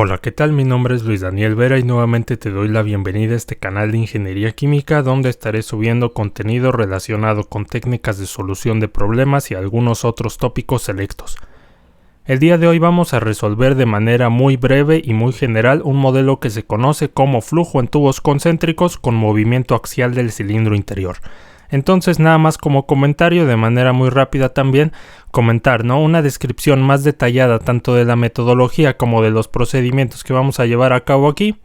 Hola, ¿qué tal? Mi nombre es Luis Daniel Vera y nuevamente te doy la bienvenida a este canal de Ingeniería Química, donde estaré subiendo contenido relacionado con técnicas de solución de problemas y algunos otros tópicos selectos. El día de hoy vamos a resolver de manera muy breve y muy general un modelo que se conoce como flujo en tubos concéntricos con movimiento axial del cilindro interior. Entonces, nada más como comentario, de manera muy rápida también, comentar, una descripción más detallada tanto de la metodología como de los procedimientos que vamos a llevar a cabo aquí,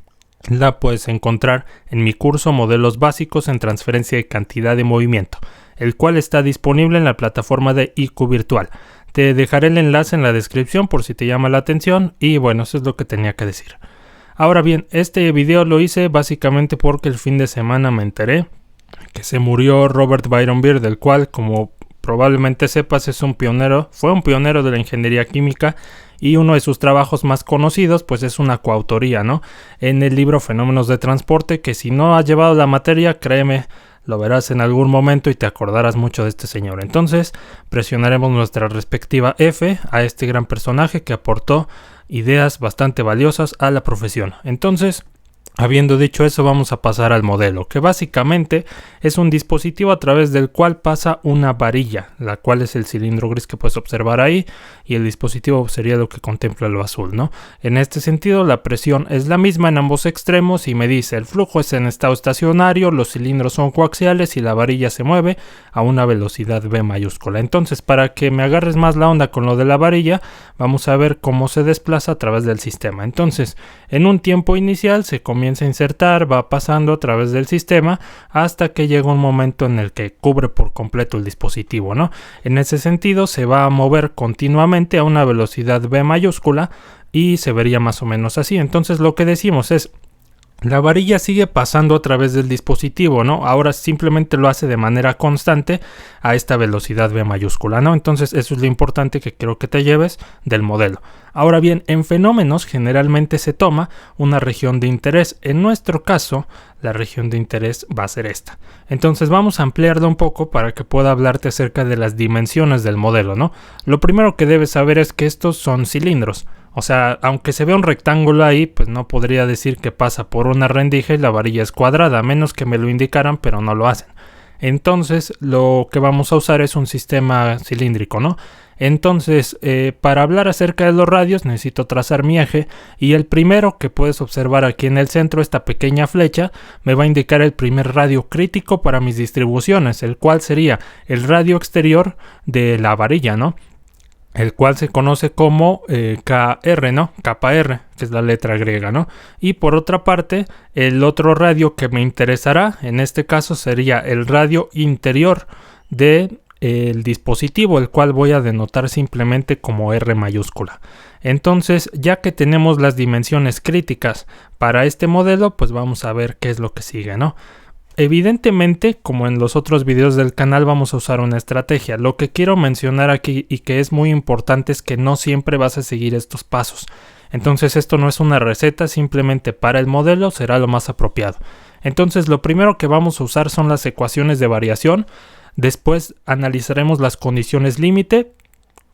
la puedes encontrar en mi curso Modelos Básicos en Transferencia de Cantidad de Movimiento, el cual está disponible en la plataforma de IQ Virtual. Te dejaré el enlace en la descripción por si te llama la atención y bueno, eso es lo que tenía que decir. Ahora bien, este video lo hice básicamente porque el fin de semana me enteré que se murió Robert Byron Beer, del cual, como probablemente sepas, fue un pionero de la ingeniería química y uno de sus trabajos más conocidos pues es una coautoría, en el libro Fenómenos de Transporte, que si no has llevado la materia, créeme, lo verás en algún momento y te acordarás mucho de este señor. Entonces, presionaremos nuestra respectiva F a este gran personaje que aportó ideas bastante valiosas a la profesión. Entonces, habiendo dicho eso, vamos a pasar al modelo, que básicamente es un dispositivo a través del cual pasa una varilla, la cual es el cilindro gris que puedes observar ahí, y el dispositivo sería lo que contempla lo azul, En este sentido, la presión es la misma en ambos extremos y me dice el flujo es en estado estacionario, los cilindros son coaxiales y la varilla se mueve a una velocidad V mayúscula. Entonces, para que me agarres más la onda con lo de la varilla, vamos a ver cómo se desplaza a través del sistema. Entonces, en un tiempo inicial se comienza a insertar, va pasando a través del sistema hasta que llega un momento en el que cubre por completo el dispositivo, En ese sentido se va a mover continuamente a una velocidad V mayúscula y se vería más o menos así. Entonces lo que decimos es: la varilla sigue pasando a través del dispositivo, Ahora simplemente lo hace de manera constante a esta velocidad V mayúscula, Entonces eso es lo importante que quiero que te lleves del modelo. Ahora bien, en fenómenos generalmente se toma una región de interés. En nuestro caso, la región de interés va a ser esta. Entonces vamos a ampliarla un poco para que pueda hablarte acerca de las dimensiones del modelo, Lo primero que debes saber es que estos son cilindros. O sea, aunque se vea un rectángulo ahí, pues no podría decir que pasa por una rendija y la varilla es cuadrada, a menos que me lo indicaran, pero no lo hacen. Entonces, lo que vamos a usar es un sistema cilíndrico, Entonces, para hablar acerca de los radios, necesito trazar mi eje, y el primero que puedes observar aquí en el centro, esta pequeña flecha, me va a indicar el primer radio crítico para mis distribuciones, el cual sería el radio exterior de la varilla, el cual se conoce como KR, Kappa R, que es la letra griega, Y por otra parte, el otro radio que me interesará, en este caso sería el radio interior del dispositivo, el cual voy a denotar simplemente como R mayúscula. Entonces, ya que tenemos las dimensiones críticas para este modelo, pues vamos a ver qué es lo que sigue, Evidentemente, como en los otros videos del canal, vamos a usar una estrategia. Lo que quiero mencionar aquí y que es muy importante es que no siempre vas a seguir estos pasos. Entonces esto no es una receta, simplemente para el modelo será lo más apropiado. Entonces lo primero que vamos a usar son las ecuaciones de variación. Después analizaremos las condiciones límite.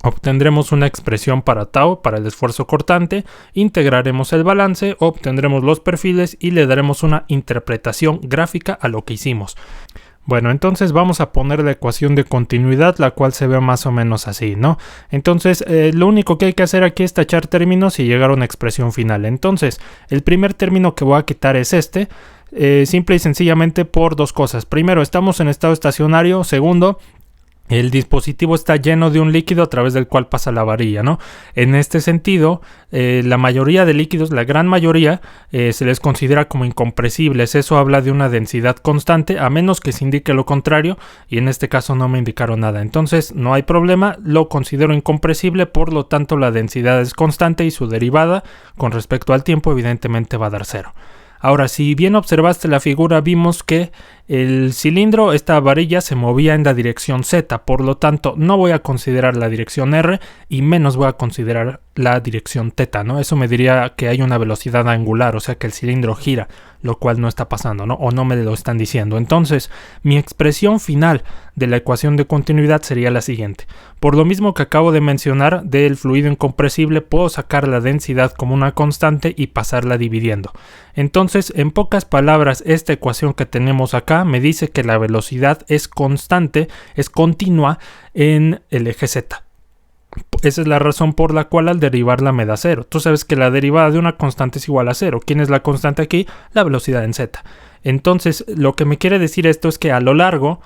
Obtendremos una expresión para tau, para el esfuerzo cortante, integraremos el balance, obtendremos los perfiles y le daremos una interpretación gráfica a lo que hicimos. Bueno, entonces vamos a poner la ecuación de continuidad, la cual se ve más o menos así, Entonces, lo único que hay que hacer aquí es tachar términos y llegar a una expresión final. Entonces, el primer término que voy a quitar es este, simple y sencillamente por dos cosas. Primero, estamos en estado estacionario. Segundo, el dispositivo está lleno de un líquido a través del cual pasa la varilla, En este sentido, la mayoría de líquidos, la gran mayoría, se les considera como incompresibles. Eso habla de una densidad constante, a menos que se indique lo contrario, y en este caso no me indicaron nada. Entonces, no hay problema, lo considero incompresible, por lo tanto la densidad es constante y su derivada con respecto al tiempo evidentemente va a dar 0. Ahora, si bien observaste la figura, vimos que El cilindro, esta varilla, se movía en la dirección Z, por lo tanto no voy a considerar la dirección R y menos voy a considerar la dirección θ, ¿no? Eso me diría que hay una velocidad angular, o sea que el cilindro gira, lo cual no está pasando, ¿no? O no me lo están diciendo. Entonces, mi expresión final de la ecuación de continuidad sería la siguiente. Por lo mismo que acabo de mencionar del fluido incompresible, puedo sacar la densidad como una constante y pasarla dividiendo. Entonces, en pocas palabras, esta ecuación que tenemos acá me dice que la velocidad es constante, es continua en el eje Z. Esa es la razón por la cual al derivarla me da 0. Tú sabes que la derivada de una constante es igual a 0. ¿Quién es la constante aquí? La velocidad en z. Entonces, lo que me quiere decir esto es que a lo largo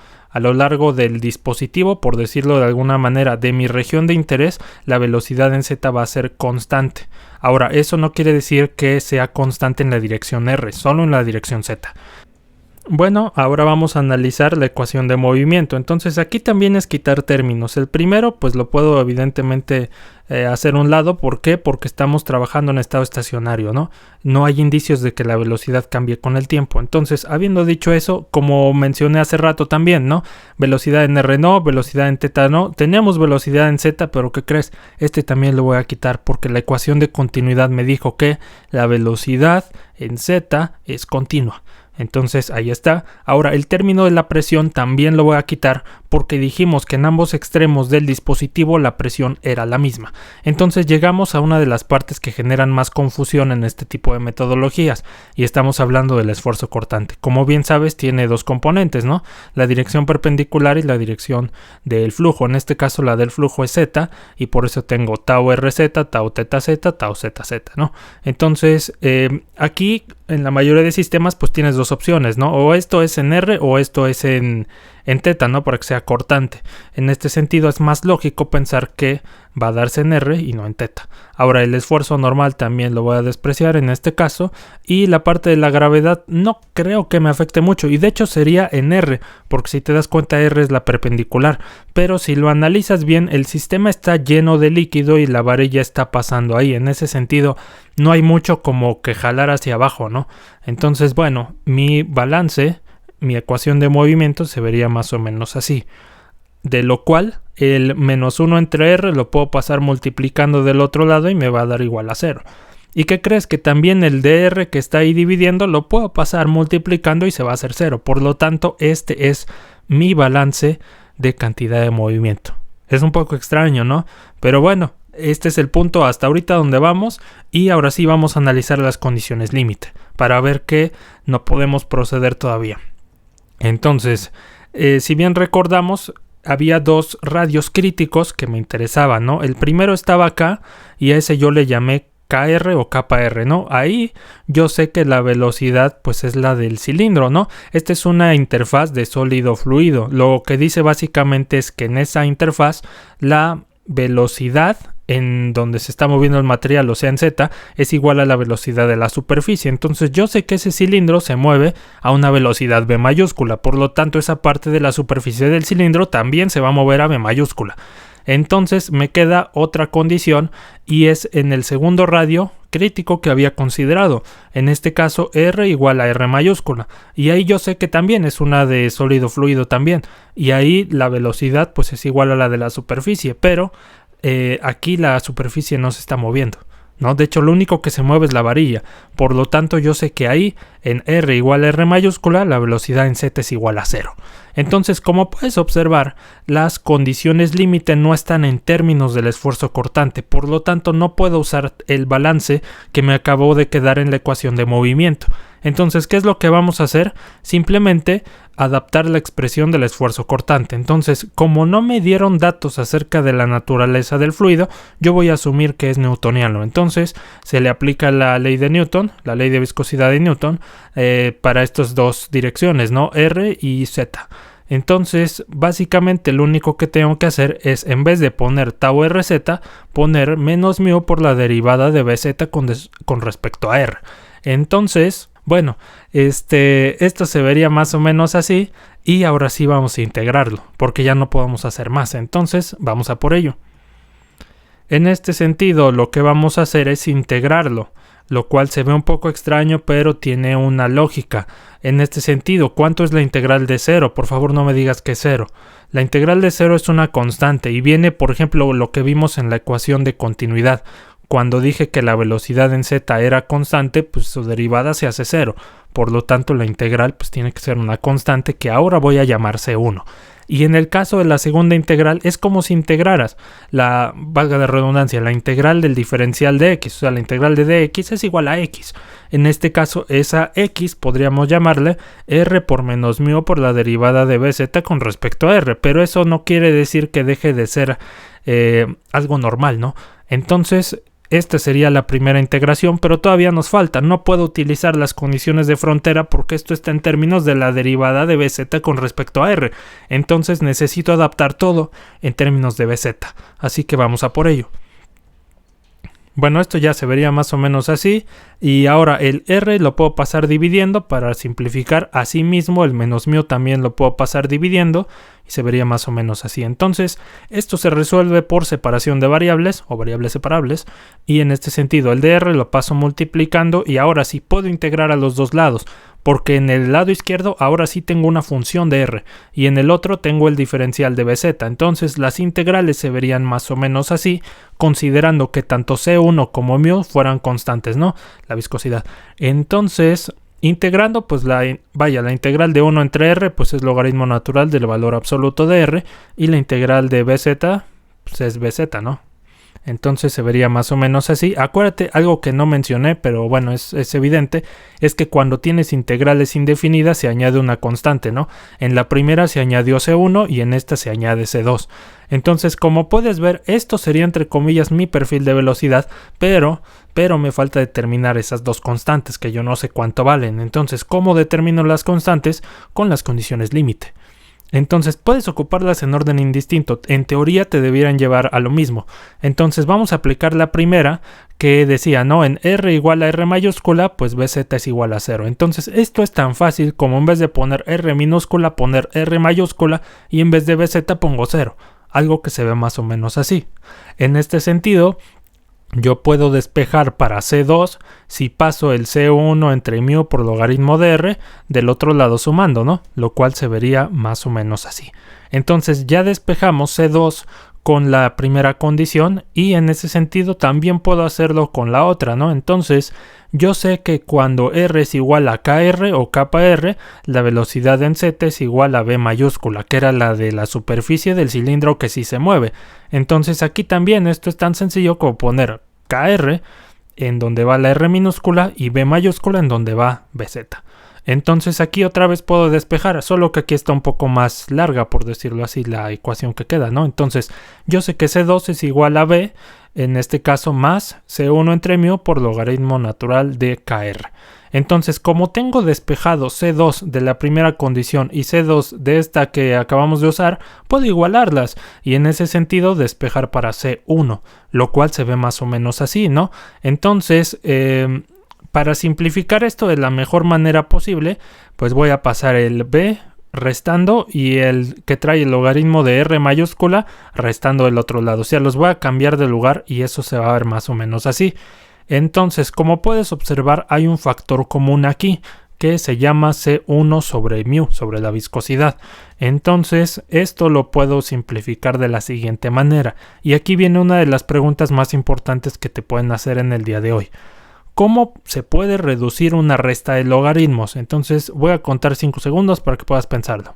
del dispositivo, por decirlo de alguna manera, de mi región de interés, la velocidad en z va a ser constante. Ahora, eso no quiere decir que sea constante en la dirección r, solo en la dirección z. Bueno, ahora vamos a analizar la ecuación de movimiento. Entonces aquí también es quitar términos. El primero pues lo puedo evidentemente hacer a un lado. ¿Por qué? Porque estamos trabajando en estado estacionario, ¿no? No hay indicios de que la velocidad cambie con el tiempo. Entonces, habiendo dicho eso, como mencioné hace rato también, ¿no? Velocidad en R no, velocidad en θ no. Tenemos velocidad en Z, pero ¿qué crees? Este también lo voy a quitar porque la ecuación de continuidad me dijo que la velocidad en Z es continua. Entonces ahí está. Ahora el término de la presión también lo voy a quitar porque dijimos que en ambos extremos del dispositivo la presión era la misma. Entonces llegamos a una de las partes que generan más confusión en este tipo de metodologías y estamos hablando del esfuerzo cortante. Como bien sabes, tiene dos componentes, ¿no? La dirección perpendicular y la dirección del flujo. En este caso la del flujo es Z y por eso tengo tau RZ, tau θz, tau ZZ, ¿no? Entonces aquí en la mayoría de sistemas pues tienes dos opciones, ¿no? O esto es en R o esto es en θ, ¿no? Para que sea cortante. En este sentido es más lógico pensar que va a darse en R y no en θ. Ahora el esfuerzo normal también lo voy a despreciar en este caso y la parte de la gravedad no creo que me afecte mucho y de hecho sería en R porque si te das cuenta R es la perpendicular, pero si lo analizas bien el sistema está lleno de líquido y la varilla está pasando ahí. En ese sentido no hay mucho como que jalar hacia abajo, ¿no? Entonces bueno, mi balance, mi ecuación de movimiento se vería más o menos así. De lo cual el menos 1 entre R lo puedo pasar multiplicando del otro lado y me va a dar igual a 0. ¿Y qué crees? Que también el dr que está ahí dividiendo lo puedo pasar multiplicando y se va a hacer 0. Por lo tanto, este es mi balance de cantidad de movimiento. Es un poco extraño, ¿no? Pero bueno, este es el punto hasta ahorita donde vamos y ahora sí vamos a analizar las condiciones límite para ver que no podemos proceder todavía. Entonces, si bien recordamos, había dos radios críticos que me interesaban, ¿no? El primero estaba acá y a ese yo le llamé KR o KR, ¿no? Ahí yo sé que la velocidad pues es la del cilindro, ¿no? Esta es una interfaz de sólido-fluido. Lo que dice básicamente es que en esa interfaz la velocidad en donde se está moviendo el material, o sea en Z, es igual a la velocidad de la superficie. Entonces yo sé que ese cilindro se mueve a una velocidad V mayúscula, por lo tanto esa parte de la superficie del cilindro también se va a mover a V mayúscula. Entonces me queda otra condición y es en el segundo radio crítico que había considerado, en este caso R igual a R mayúscula, y ahí yo sé que también es una de sólido fluido también, y ahí la velocidad pues es igual a la de la superficie, pero aquí la superficie no se está moviendo, ¿no? De hecho lo único que se mueve es la varilla, por lo tanto yo sé que ahí en R igual a R mayúscula la velocidad en Z es igual a 0. Entonces, como puedes observar, las condiciones límite no están en términos del esfuerzo cortante, por lo tanto no puedo usar el balance que me acabó de quedar en la ecuación de movimiento. Entonces, ¿qué es lo que vamos a hacer? Simplemente adaptar la expresión del esfuerzo cortante. Entonces, como no me dieron datos acerca de la naturaleza del fluido, yo voy a asumir que es newtoniano. Entonces, se le aplica la ley de Newton, la ley de viscosidad de Newton, para estas dos direcciones, ¿no? R y Z. Entonces, básicamente lo único que tengo que hacer es, en vez de poner tau RZ, poner menos mu por la derivada de BZ con respecto a R. Entonces, bueno, esto se vería más o menos así y ahora sí vamos a integrarlo, porque ya no podemos hacer más. Entonces, vamos a por ello. En este sentido, lo que vamos a hacer es integrarlo lo cual se ve un poco extraño, pero tiene una lógica. En este sentido, ¿cuánto es la integral de 0? Por favor, no me digas que es 0. La integral de 0 es una constante y viene, por ejemplo, lo que vimos en la ecuación de continuidad. Cuando dije que la velocidad en z era constante, pues su derivada se hace 0. Por lo tanto, la integral pues tiene que ser una constante que ahora voy a llamar C1. Y en el caso de la segunda integral es como si integraras valga de redundancia, la integral del diferencial de x, o sea, la integral de dx es igual a x. En este caso, esa x podríamos llamarle r por menos mu por la derivada de bz con respecto a r, pero eso no quiere decir que deje de ser algo normal, ¿no? Entonces, esta sería la primera integración, pero todavía nos falta. No puedo utilizar las condiciones de frontera porque esto está en términos de la derivada de bz con respecto a r. Entonces necesito adaptar todo en términos de bz. Así que vamos a por ello. Bueno, esto ya se vería más o menos así. Y ahora el r lo puedo pasar dividiendo para simplificar. Asimismo, el menos mu también lo puedo pasar dividiendo. Y se vería más o menos así. Entonces, esto se resuelve por separación de variables o variables separables. Y en este sentido, el de r lo paso multiplicando. Y ahora sí puedo integrar a los dos lados. Porque en el lado izquierdo ahora sí tengo una función de r. Y en el otro tengo el diferencial de bz. Entonces, las integrales se verían más o menos así. Considerando que tanto C1 como mu fueran constantes, ¿no? La viscosidad. Entonces, integrando, pues la integral de 1 entre r, pues es logaritmo natural del valor absoluto de r. Y la integral de bz, pues es bz, ¿no? Entonces se vería más o menos así. Acuérdate, algo que no mencioné, pero bueno, es evidente, es que cuando tienes integrales indefinidas se añade una constante, ¿no? En la primera se añadió C1 y en esta se añade C2. Entonces, como puedes ver, esto sería entre comillas mi perfil de velocidad, pero me falta determinar esas dos constantes que yo no sé cuánto valen. Entonces, ¿cómo determino las constantes? Con las condiciones límite. Entonces puedes ocuparlas en orden indistinto. En teoría te debieran llevar a lo mismo. Entonces vamos a aplicar la primera que decía, ¿no? En r igual a r mayúscula, pues bz es igual a 0. Entonces esto es tan fácil como en vez de poner r minúscula, poner r mayúscula y en vez de bz pongo 0. Algo que se ve más o menos así. En este sentido, yo puedo despejar para C2 si paso el C1 entre mu por logaritmo de r del otro lado sumando, ¿no? Lo cual se vería más o menos así. Entonces ya despejamos C2 con la primera condición y en ese sentido también puedo hacerlo con la otra, ¿no? Entonces yo sé que cuando r es igual a kr o kr, la velocidad en z es igual a v mayúscula, que era la de la superficie del cilindro que sí se mueve. Entonces aquí también esto es tan sencillo como poner kr en donde va la r minúscula y v mayúscula en donde va bz. Entonces aquí otra vez puedo despejar, solo que aquí está un poco más larga, por decirlo así, la ecuación que queda, ¿no? Entonces yo sé que C2 es igual a V, en este caso más C1 entre mu por logaritmo natural de KR. Entonces, como tengo despejado C2 de la primera condición y C2 de esta que acabamos de usar, puedo igualarlas y en ese sentido despejar para C1, lo cual se ve más o menos así, ¿no? Entonces, para simplificar esto de la mejor manera posible, pues voy a pasar el b restando y el que trae el logaritmo de r mayúscula restando del otro lado. O sea, los voy a cambiar de lugar y eso se va a ver más o menos así. Entonces, como puedes observar, hay un factor común aquí que se llama C1 sobre mu, sobre la viscosidad. Entonces, esto lo puedo simplificar de la siguiente manera. Y aquí viene una de las preguntas más importantes que te pueden hacer en el día de hoy. ¿Cómo se puede reducir una resta de logaritmos? Entonces voy a contar 5 segundos para que puedas pensarlo.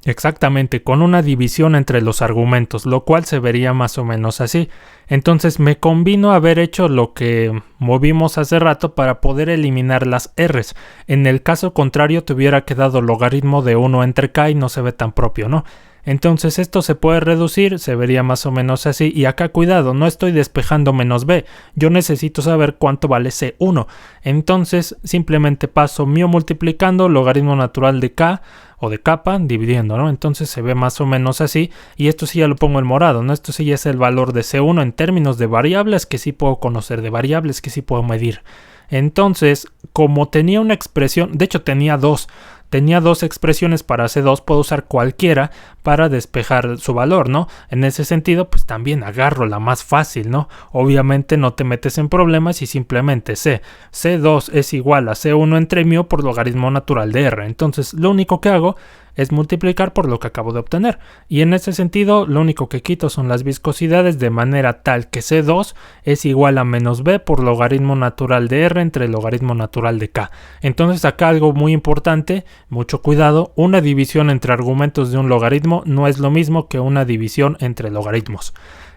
Exactamente, con una división entre los argumentos, lo cual se vería más o menos así. Entonces me convino haber hecho lo que movimos hace rato para poder eliminar las r's. En el caso contrario te hubiera quedado logaritmo de 1 entre k y no se ve tan propio, ¿no? Entonces esto se puede reducir, se vería más o menos así. Y acá cuidado, no estoy despejando menos b, yo necesito saber cuánto vale C1. Entonces simplemente paso mu multiplicando logaritmo natural de k o de kappa dividiendo, ¿no? Entonces se ve más o menos así. Y esto sí ya lo pongo en morado, ¿no? Esto sí ya es el valor de C1 en términos de variables que sí puedo conocer, de variables que sí puedo medir. Entonces, como tenía una expresión, de hecho tenía dos. tenía dos expresiones para C2, puedo usar cualquiera para despejar su valor, ¿no? En ese sentido, pues también agarro la más fácil, ¿no? Obviamente no te metes en problemas y simplemente C2 es igual a C1 entre μ por logaritmo natural de R. Entonces, lo único que hago es multiplicar por lo que acabo de obtener. Y en ese sentido, lo único que quito son las viscosidades de manera tal que C2 es igual a menos B por logaritmo natural de R entre el logaritmo natural de K. Entonces acá algo muy importante, mucho cuidado, una división entre argumentos de un logaritmo no es lo mismo que una división entre logaritmos.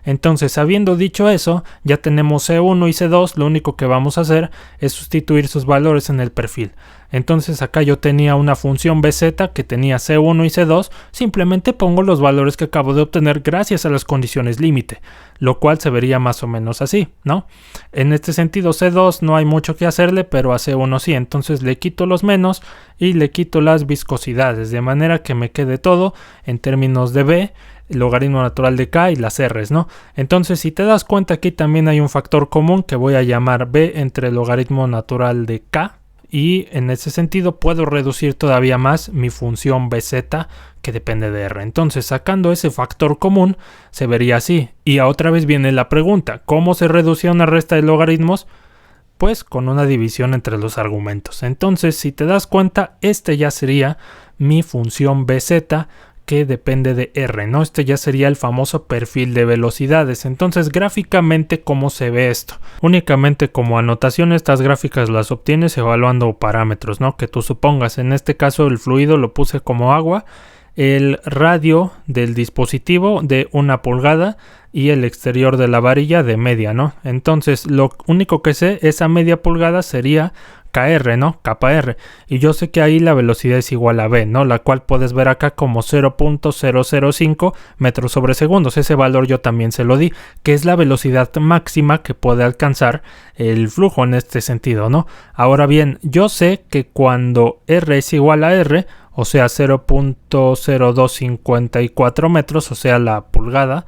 Entonces, habiendo dicho eso, ya tenemos C1 y C2, lo único que vamos a hacer es sustituir sus valores en el perfil. Entonces acá yo tenía una función BZ que tenía C1 y C2, simplemente pongo los valores que acabo de obtener gracias a las condiciones límite, lo cual se vería más o menos así, ¿no? En este sentido C2 no hay mucho que hacerle, pero a C1 sí, entonces le quito los menos y le quito las viscosidades, de manera que me quede todo en términos de B, el logaritmo natural de K y las R's, ¿no? Entonces, si te das cuenta, aquí también hay un factor común que voy a llamar B entre el logaritmo natural de K, y en ese sentido puedo reducir todavía más mi función BZ que depende de R. Entonces, sacando ese factor común, se vería así. Y otra vez viene la pregunta, ¿cómo se reducía una resta de logaritmos? Pues con una división entre los argumentos. Entonces, si te das cuenta, este ya sería mi función BZ que depende de R, ¿no? Este ya sería el famoso perfil de velocidades. Entonces, gráficamente, ¿cómo se ve esto? Únicamente como anotación, estas gráficas las obtienes evaluando parámetros, ¿no? Que tú supongas. En este caso, el fluido lo puse como agua, el radio del dispositivo de 1 pulgada y el exterior de la varilla de media, ¿no? Entonces, lo único que sé, esa media pulgada sería KR, ¿no? KR. Y yo sé que ahí la velocidad es igual a V, ¿no? La cual puedes ver acá como 0.005 metros sobre segundos. Ese valor yo también se lo di, que es la velocidad máxima que puede alcanzar el flujo en este sentido, ¿no? Ahora bien, yo sé que cuando R es igual a R, o sea 0.0254 metros, o sea la pulgada,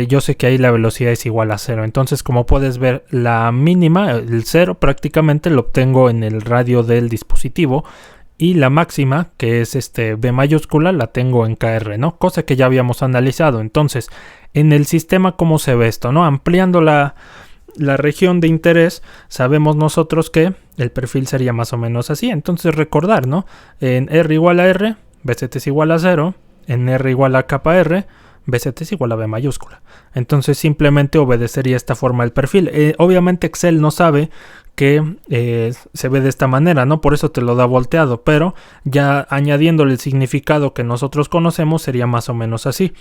yo sé que ahí la velocidad es igual a 0. Entonces, como puedes ver, la mínima, el 0, prácticamente lo obtengo en el radio del dispositivo. Y la máxima, que es B mayúscula, la tengo en KR, ¿no? Cosa que ya habíamos analizado. Entonces, en el sistema, ¿cómo se ve esto, no? Ampliando la región de interés, sabemos nosotros que el perfil sería más o menos así. Entonces, recordar, ¿no? En R igual a R, BZ es igual a 0. En R igual a KR, BZ es igual a B mayúscula. Entonces simplemente obedecería esta forma del perfil. Obviamente Excel no sabe que se ve de esta manera, ¿no? Por eso te lo da volteado, pero ya añadiéndole el significado que nosotros conocemos sería más o menos así.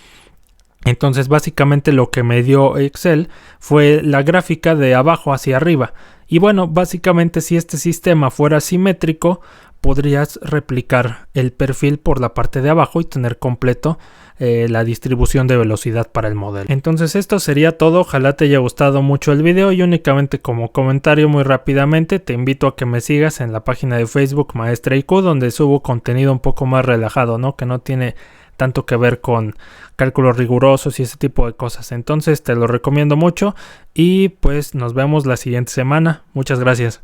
Entonces básicamente lo que me dio Excel fue la gráfica de abajo hacia arriba. Y bueno, básicamente si este sistema fuera simétrico, podrías replicar el perfil por la parte de abajo y tener completo la distribución de velocidad para el modelo. Entonces esto sería todo. Ojalá te haya gustado mucho el video, y únicamente como comentario muy rápidamente te invito a que me sigas en la página de Facebook Maestra IQ, donde subo contenido un poco más relajado, ¿no? Que no tiene tanto que ver con cálculos rigurosos y ese tipo de cosas. Entonces te lo recomiendo mucho y pues nos vemos la siguiente semana. Muchas gracias.